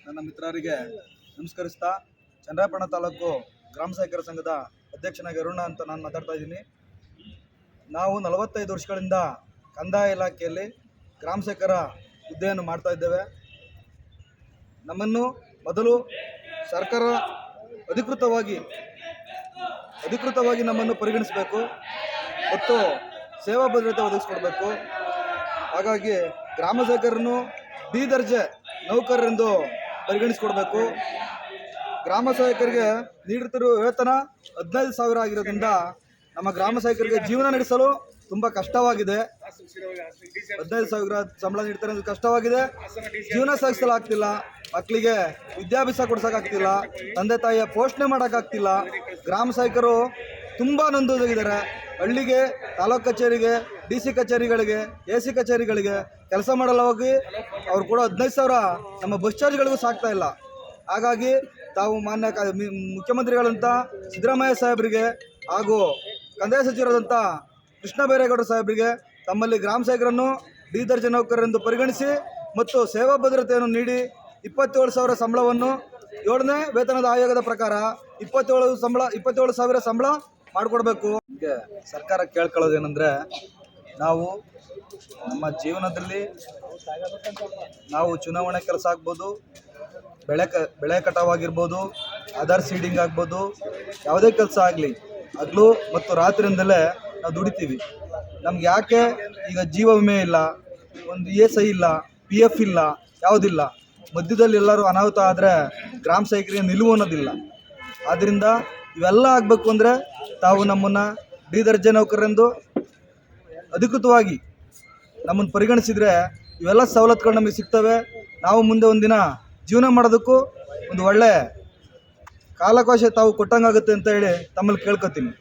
ನನ್ನ ಮಿತ್ರರಿಗೆ ನಮಸ್ಕರಿಸ್ತಾ ಚನ್ನರಾಯಪಟ್ಟಣ ತಾಲೂಕು ಗ್ರಾಮ ಸಹಕಾರ ಸಂಘದ ಅಧ್ಯಕ್ಷನಾಗಿ ಅರುಣ ಅಂತ ನಾನು ಮಾತಾಡ್ತಾ ಇದ್ದೀನಿ. ನಾವು 45 ವರ್ಷಗಳಿಂದ ಕಂದಾಯ ಇಲಾಖೆಯಲ್ಲಿ ಗ್ರಾಮ ಸಹಕಾರ ಹುದ್ದೆಯನ್ನು ಮಾಡ್ತಾ ಇದ್ದೇವೆ. ನಮ್ಮನ್ನು ಮೊದಲು ಸರ್ಕಾರ ಅಧಿಕೃತವಾಗಿ ನಮ್ಮನ್ನು ಪರಿಗಣಿಸಬೇಕು ಮತ್ತು ಸೇವಾ ಭದ್ರತೆ ಒದಗಿಸ್ಕೊಡ್ಬೇಕು. ಹಾಗಾಗಿ ಗ್ರಾಮ ಸಹಕಾರನ್ನು ಡಿ ದರ್ಜೆ ನೌಕರರೆಂದು ಪರಿಗಣಿಸಿಕೊಡ್ಬೇಕು. ಗ್ರಾಮ ಸಹಾಯಕರಿಗೆ ನೀಡುತ್ತಿರುವ ವೇತನ 15,000 ಆಗಿರೋದ್ರಿಂದ ನಮ್ಮ ಗ್ರಾಮ ಸಹಾಯಕರಿಗೆ ಜೀವನ ನಡೆಸಲು ತುಂಬ ಕಷ್ಟವಾಗಿದೆ. 15,000 ಸಂಬಳ ನೀಡ್ತಾರೆ ಅಂದರೆ ಕಷ್ಟವಾಗಿದೆ. ಜೀವನ ಸಾಗಿಸಲಾಗ್ತಿಲ್ಲ, ಮಕ್ಕಳಿಗೆ ವಿದ್ಯಾಭ್ಯಾಸ ಕೊಡ್ಸೋಕ್ಕಾಗ್ತಿಲ್ಲ, ತಂದೆ ತಾಯಿಯ ಪೋಷಣೆ ಮಾಡೋಕ್ಕಾಗ್ತಿಲ್ಲ. ಗ್ರಾಮ ಸಹಾಯಕರು ತುಂಬ ನೊಂದೋಗಿದ್ದಾರೆ. ಹಳ್ಳಿಗೆ, ತಾಲೂಕು ಕಚೇರಿಗೆ, DC ಕಚೇರಿಗಳಿಗೆ, AC ಕಚೇರಿಗಳಿಗೆ ಕೆಲಸ ಮಾಡಲು ಹೋಗಿ ಅವ್ರು ಕೂಡ 15,000 ನಮ್ಮ ಬಸ್ ಚಾರ್ಜ್ಗಳಿಗೂ ಸಾಕ್ತಾ ಇಲ್ಲ. ಹಾಗಾಗಿ ತಾವು ಮಾನ್ಯ ಮುಖ್ಯಮಂತ್ರಿಗಳಂತ ಸಿದ್ದರಾಮಯ್ಯ ಸಾಹೇಬರಿಗೆ ಹಾಗೂ ಕಂದಾಯ ಸಚಿವರಾದಂಥ ಕೃಷ್ಣ ಬೈರೇಗೌಡ ಸಾಹೇಬರಿಗೆ ತಮ್ಮಲ್ಲಿ ಗ್ರಾಮ ಸಹಾಯಕರನ್ನು ಡಿ ದರ್ಜೆ ನೌಕರರೆಂದು ಪರಿಗಣಿಸಿ ಮತ್ತು ಸೇವಾ ಭದ್ರತೆಯನ್ನು ನೀಡಿ 27,000 ಸಂಬಳವನ್ನು 7ನೇ ವೇತನದ ಆಯೋಗದ ಪ್ರಕಾರ 27,000 ಸಂಬಳ ಮಾಡಿಕೊಡ್ಬೇಕು. ಹೀಗೆ ಸರ್ಕಾರ ಕೇಳ್ಕೊಳ್ಳೋದೇನೆಂದರೆ, ನಾವು ನಮ್ಮ ಜೀವನದಲ್ಲಿ ನಾವು ಚುನಾವಣೆ ಕೆಲಸ ಆಗ್ಬೋದು, ಬೆಳೆ ಕಟಾವಾಗಿರ್ಬೋದು, ಆಧಾರ್ ಸೀಡಿಂಗ್ ಆಗ್ಬೋದು, ಯಾವುದೇ ಕೆಲಸ ಆಗಲಿ ಹಗಲು ಮತ್ತು ರಾತ್ರಿಯಿಂದಲೇ ನಾವು ದುಡಿತೀವಿ. ನಮ್ಗೆ ಯಾಕೆ ಈಗ ಜೀವ ವಿಮೆ ಇಲ್ಲ, ಒಂದು ESI ಇಲ್ಲ, PF ಇಲ್ಲ, ಯಾವುದಿಲ್ಲ. ಮಧ್ಯದಲ್ಲಿ ಎಲ್ಲರೂ ಅನಾಹುತ ಆದರೆ ಗ್ರಾಮ ಸಹಾಯಕರಿಗೆ ನಿಲುವು ಅನ್ನೋದಿಲ್ಲ. ಆದ್ದರಿಂದ ಇವೆಲ್ಲ ಆಗಬೇಕು ಅಂದರೆ ತಾವು ನಮ್ಮನ್ನು ಡಿ ದರ್ಜೆ ನೌಕರರೆಂದು ಅಧಿಕೃತವಾಗಿ ನಮ್ಮನ್ನು ಪರಿಗಣಿಸಿದರೆ ಇವೆಲ್ಲ ಸವಲತ್ತುಗಳು ನಮಗೆ ಸಿಗ್ತವೆ. ನಾವು ಮುಂದೆ ಒಂದಿನ ಜೀವನ ಮಾಡೋದಕ್ಕೂ ಒಂದು ಒಳ್ಳೆ ಕಾಲಾವಕಾಶ ತಾವು ಕೊಟ್ಟಂಗಾಗುತ್ತೆ ಅಂತ ಹೇಳಿ ತಮ್ಮಲ್ಲಿ ಕೇಳ್ಕೊತೀನಿ.